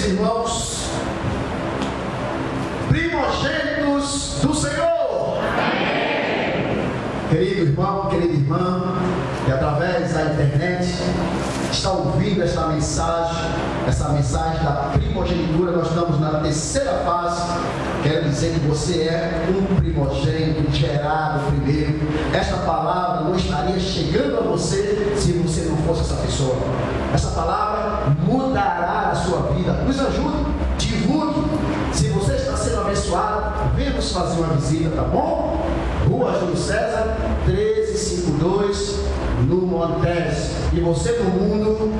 irmãos, primogênitos do Senhor. Amém. Querido irmão, querida irmã, que através da internet está ouvindo essa mensagem da primogenitura, nós estamos na terceira fase. Quero dizer que você é um primogênito, gerado primeiro. Esta palavra não estaria chegando a você se você não fosse essa pessoa. Essa palavra mudará a sua vida. Nos ajude, divulgue. Se você está sendo abençoado, venha nos fazer uma visita, tá bom? Rua Júlio César, 1352, no Montes. E você do mundo,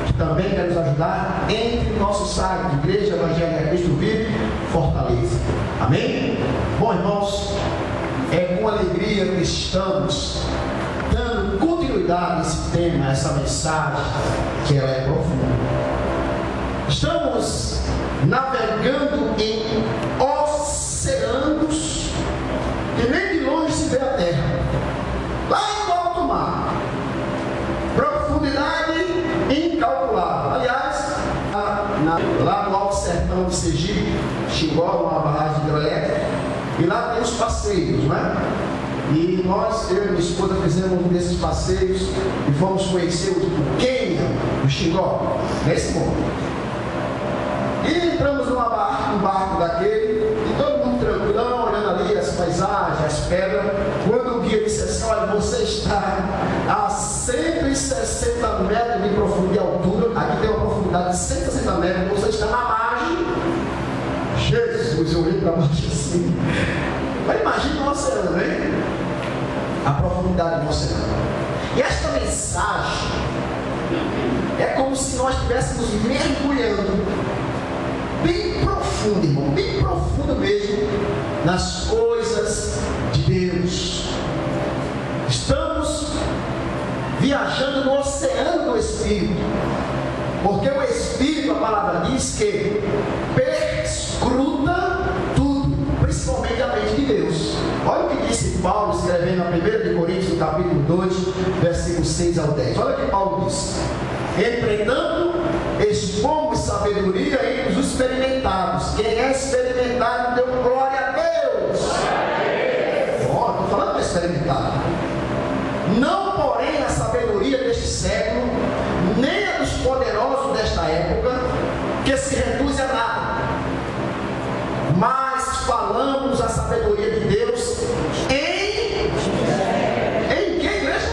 que também quer nos ajudar, entre no nosso site, Igreja Evangélica Cristo Vive, Fortaleza. Amém? Bom, irmãos, é com alegria que estamos dando continuidade a esse tema, a essa mensagem, que ela é profunda. Estamos navegando em oceanos que nem de longe se vê a terra, lá no alto mar, profundidade incalculável. Aliás, lá no alto sertão de Sergipe, Xingó, uma barragem hidrelétrica, e lá tem os passeios, não é? E nós, eu e minha esposa, fizemos um desses passeios e fomos conhecer o Quênia, o Xingó, nesse ponto. E entramos num barco daquele, e todo mundo tranquilão, olhando ali as paisagens, as pedras. Quando o guia disse assim: olha, você está a 160 metros de profundidade de altura, aqui tem uma profundidade de 160 metros, você está na margem. Jesus, eu olhei para baixo assim. Mas imagina o oceano, hein? A profundidade do oceano. E esta mensagem é como se nós estivéssemos mergulhando bem profundo, irmão, bem profundo mesmo, nas coisas de Deus. Estamos viajando no oceano do Espírito, porque o Espírito, a palavra diz que perscruta tudo, principalmente a mente de Deus. Olha o que disse Paulo escrevendo na 1 de Coríntios, no capítulo 2, versículos 6 ao 10. Olha o que Paulo diz: entretanto, expomos sabedoria entre os experimentados. Quem é experimentado deu glória a Deus. Ó, estou falando de experimentado. Não, porém, a sabedoria deste século, nem a dos poderosos desta época, que se reduz a nada. Mas falamos a sabedoria de Deus em que, igreja?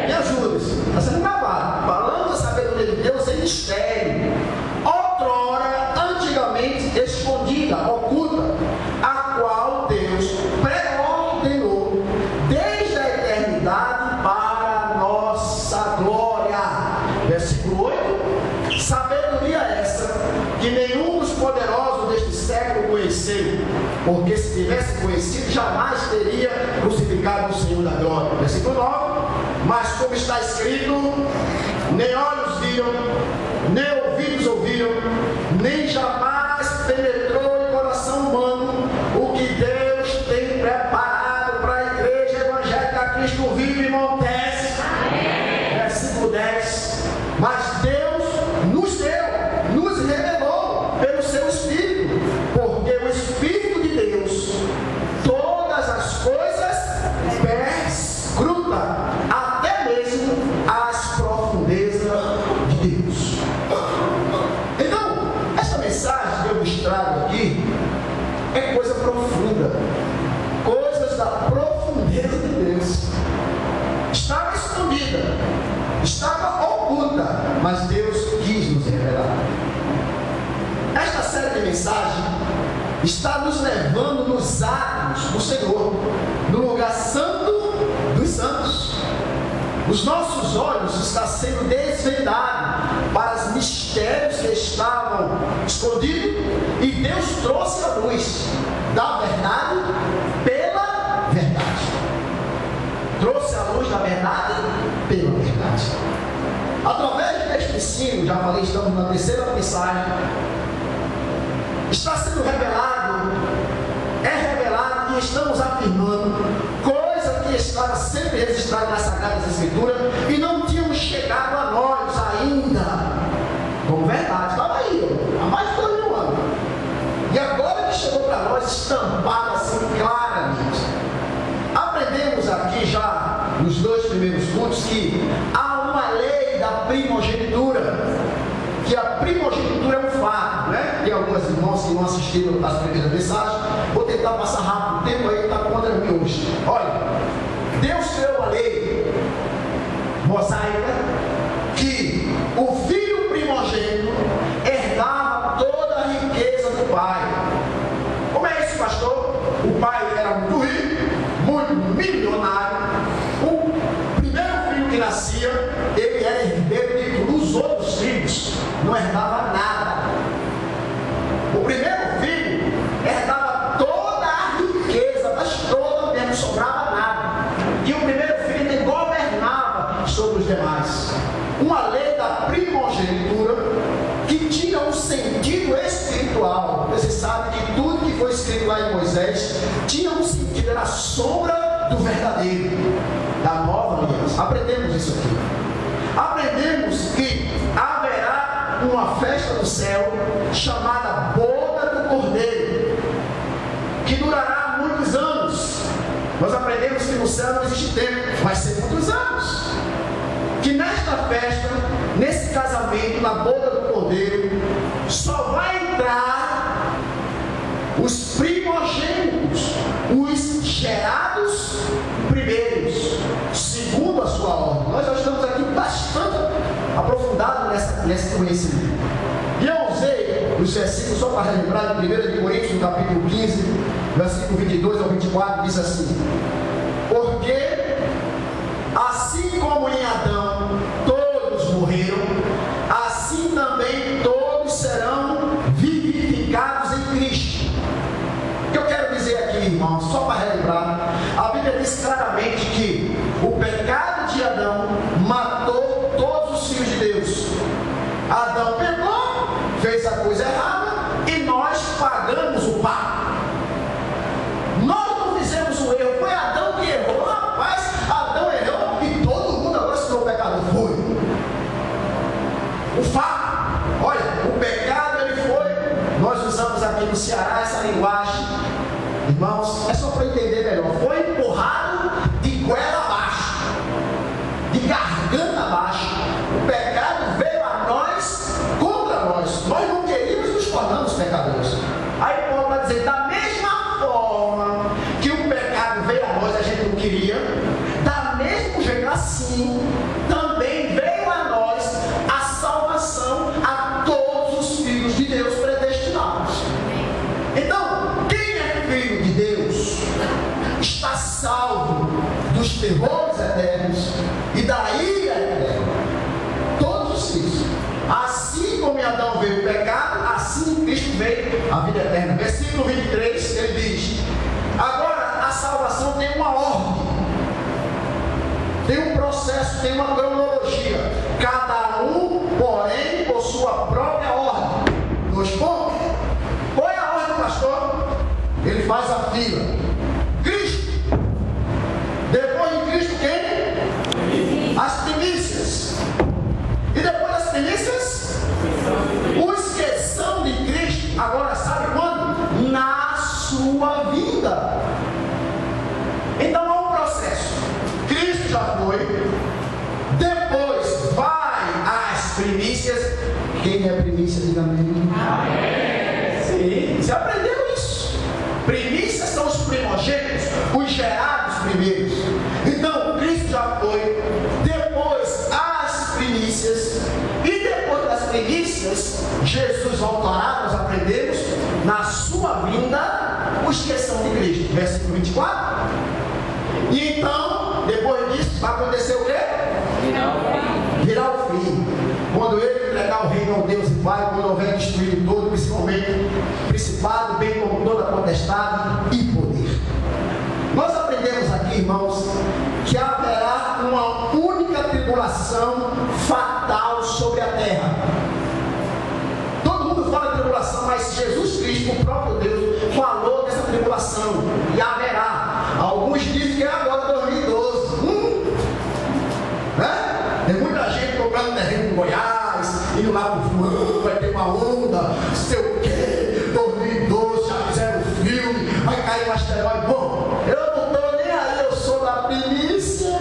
Me ajuda, está sendo gravado. Falando a sabedoria de Deus em mistério, outrora, antigamente escondida, oculta, a qual Deus preordenou desde a eternidade para a nossa glória. Versículo 8: sabedoria essa que nenhum dos poderosos deste século conheceu, porque se tivesse conhecido, jamais teria crucificado o Senhor da glória. Versículo 9: mas como está escrito, nem olhos viram, nem ouvidos ouviram, nem jamais penetrou em coração humano o que Deus tem preparado para a Igreja Evangélica Cristo Vive em Montes. Versículo 10: mas Deus nos deu, nos revelou pelo seu Espírito, porque o Espírito de Deus todas as coisas perscruta, até mesmo as profundezas de Deus. Então, essa mensagem que eu vos trago aqui é coisa profunda, coisas da profundeza de Deus. Estava escondida, estava oculta, mas Deus quis nos revelar. Esta série de mensagens está nos levando nos atos do Senhor, no lugar santo dos santos. Os nossos olhos estão sendo desvendados para os mistérios que estavam escondidos, e Deus trouxe a luz da verdade pela verdade. Trouxe a luz da verdade pela verdade. Através deste ensino, já falei, estamos na terceira mensagem, está sendo revelado, é revelado e estamos afirmando coisa que estava sempre registrada nas Sagradas Escrituras e não tínhamos chegado a nós ainda como verdade. Estava aí, a primogenitura é um fato, né? Tem algumas irmãos que não assistiram às primeiras mensagens. Vou tentar passar rápido, o tempo aí está contra mim hoje. Olha, Deus criou a lei mosaica que o filho primogênito herdava toda a riqueza do pai. Como é isso, pastor? O pai era muito rico, muito milionário. O primeiro filho que nascia, ele era herdeiro de tudo. Os outros filhos não herdavam nada. O primeiro filho herdava toda a riqueza, mas toda mesmo, não sobrava nada. E o primeiro filho ele governava sobre os demais. Uma lei da primogenitura que tinha um sentido espiritual. Você sabe que tudo que foi escrito lá em Moisés tinha um sentido, era a sombra do verdadeiro, da nova aliança. Aprendemos isso aqui. Aprendemos que haverá uma festa no céu chamada Boda do Cordeiro, que durará muitos anos. Nós aprendemos que no céu não existe tempo, vai ser muitos anos. Que nesta festa, nesse casamento, na boda do Cordeiro, só vai entrar os primogênitos, os gerados primeiros, segundo a sua ordem. Nós já estamos aqui bastante aprofundados nesse conhecimento. E eu usei os versículos, só para relembrar, de 1 Coríntios, no capítulo 15, versículo 22 ao 24, diz assim: porque assim como em Adão todos morreram, assim também todos serão vivificados em Cristo. O que eu quero dizer aqui, irmãos, só para relembrar, a Bíblia diz claramente que o pecado de Adão matou todos os filhos de Deus. Adão pecou, fez a coisa errada e nós pagamos o pato. Nós não fizemos o erro, foi Adão que errou. Rapaz, Adão errou e todo mundo agora se tornou pecador. Foi o fato. Olha, o pecado ele foi. Nós usamos aqui no Ceará essa linguagem, irmãos, é só para entender melhor. Foi empurrado de goela abaixo, de garganta abaixo. O pecado veio a nós, contra nós. Nós não queríamos nos tornarmos pecadores. Aí Paulo vai dizer, da mesma forma que o pecado veio a nós, a gente não queria, da mesmo jeito assim, também veio a nós a salvação a todos os filhos de Deus predestinados. Então, quem é filho de Deus está salvo dos terrores eternos e da ira eterna. Todos os filhos. Assim como em Adão veio o pecado, assim em Cristo veio a vida eterna. Versículo 23, ele diz: agora a salvação tem uma ordem, tem um processo, tem uma cronologia. Cada um, porém, por sua própria ordem. 2 pontos. Qual é a ordem, pastor? Ele faz a fila. Cristo. Depois de Cristo, quem? As primícias. E depois das primícias, os que são de Cristo. Agora, sabe quando? Na sua vida. Então há um processo. Cristo já foi. Depois vai às primícias. Quem é primícia, diga amém. Amém. Sim, você aprendeu isso. Primícias são os primogênitos, os gerados primeiros. Então, Cristo já foi. Depois as primícias. E depois das primícias, Jesus voltará, nós aprendemos, na sua vinda, os que são de Cristo. Versículo 24. E então, depois disso, vai acontecer o quê? Virá o fim. Quando ele entregar o reino ao Deus e Pai, quando houver destruído todo, principalmente principado, bem como toda potestade e poder. Nós aprendemos aqui, irmãos, que haverá uma única tribulação fatal sobre a terra. Todo mundo fala de tribulação, mas Jesus Cristo, o próprio Deus, falou dessa tribulação. E haverá. Alguns dizem que é agora 2012. Né? Tem muita gente comprando terreno em Goiás, indo lá pro fulano, vai ter uma onda, sei o quê, 2012, já fizeram o filme, vai cair um asteroide. Bom, eu não estou nem aí, eu sou da primícia.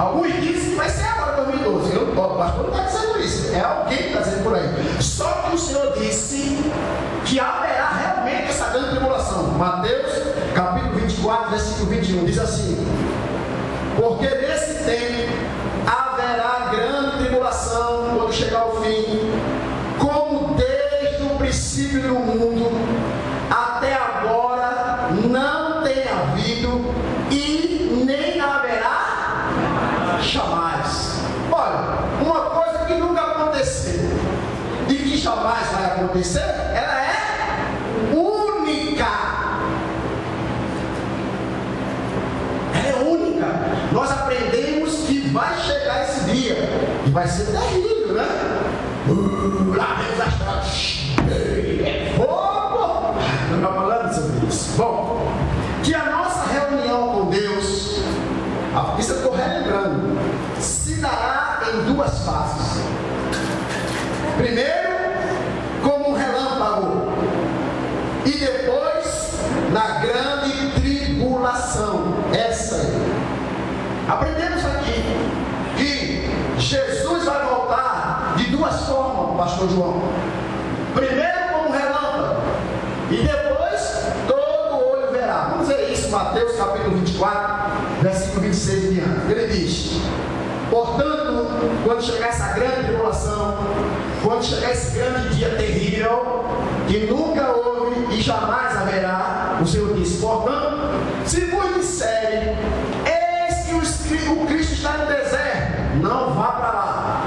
Alguns dizem que vai ser agora 2012. O pastor não está dizendo isso. É alguém que está dizendo por aí. Só que o Senhor disse que haverá realmente essa grande tribulação. Mateus, capítulo 24, versículo 21, diz assim: porque nesse tempo haverá grande tribulação quando chegar o fim, como desde o princípio do mundo até agora não tem havido e nem haverá jamais. Olha, uma coisa que nunca aconteceu e que jamais vai acontecer, ela é única. Ela é única. Nós aprendemos que vai chegar esse dia e vai ser terrível, né? Lá vem as trás. É fogo. Não está falando sobre isso. Bom, que a nossa reunião com Deus, isso eu estou relembrando, se dará em duas fases. Primeiro, como um relâmpago, e depois na grande tribulação. Essa aí. Aprendemos aqui que Jesus vai voltar de duas formas, pastor João. Primeiro como um relâmpago, e depois todo olho verá. Vamos ver isso, Mateus capítulo 24, versículo 26 em diante. Ele diz: portanto, quando chegar essa grande tribulação, quando chegar esse grande dia terrível, que nunca houve e jamais haverá, o Senhor disse: portanto, se vos disserem, eis que o Cristo está no deserto, não vá para lá.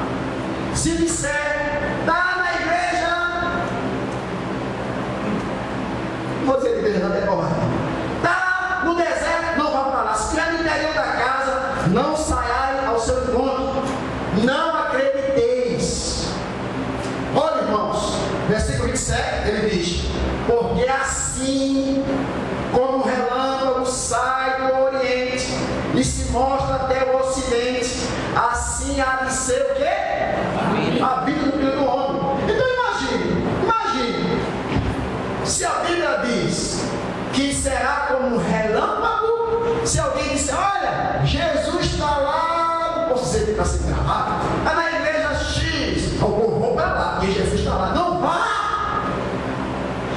Se disser, está na igreja, vou dizer igreja, não é correto, está no deserto, não vá para lá. Se estiver no interior da casa, não saiai ao seu encontro, não acrediteis. Olha, irmãos, versículo 27, ele diz: porque assim como o relâmpago sai do oriente e se mostra até o ocidente, assim há de ser o quê? A vida do Filho do Homem. Então imagine, se a Bíblia diz que será como um relâmpago, se alguém disser: olha, Jesus está lá, não posso dizer que está sendo gravado, é na igreja X, eu vou para lá, porque Jesus está lá. Não vá!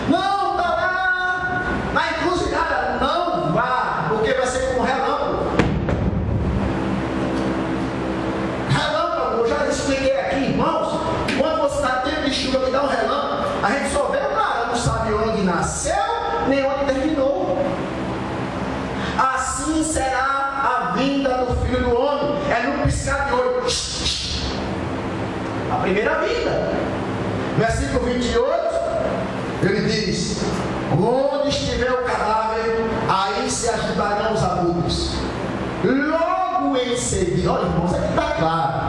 Não, está lá na encruzilhada, não vá, porque vai ser como um relâmpago. Relâmpago, eu já expliquei aqui, irmãos, quando você está tempo de chuva que dá um relâmpago, a gente só vê o cara, não sabe onde nasceu, nem onde terminou. Assim será a vinda do Filho do Homem, é no piscar de olho. A primeira vinda. Versículo 28, ele diz: onde estiver o cadáver, aí se agitarão os abutres. Logo em seguida, olha, irmãos, aqui está claro.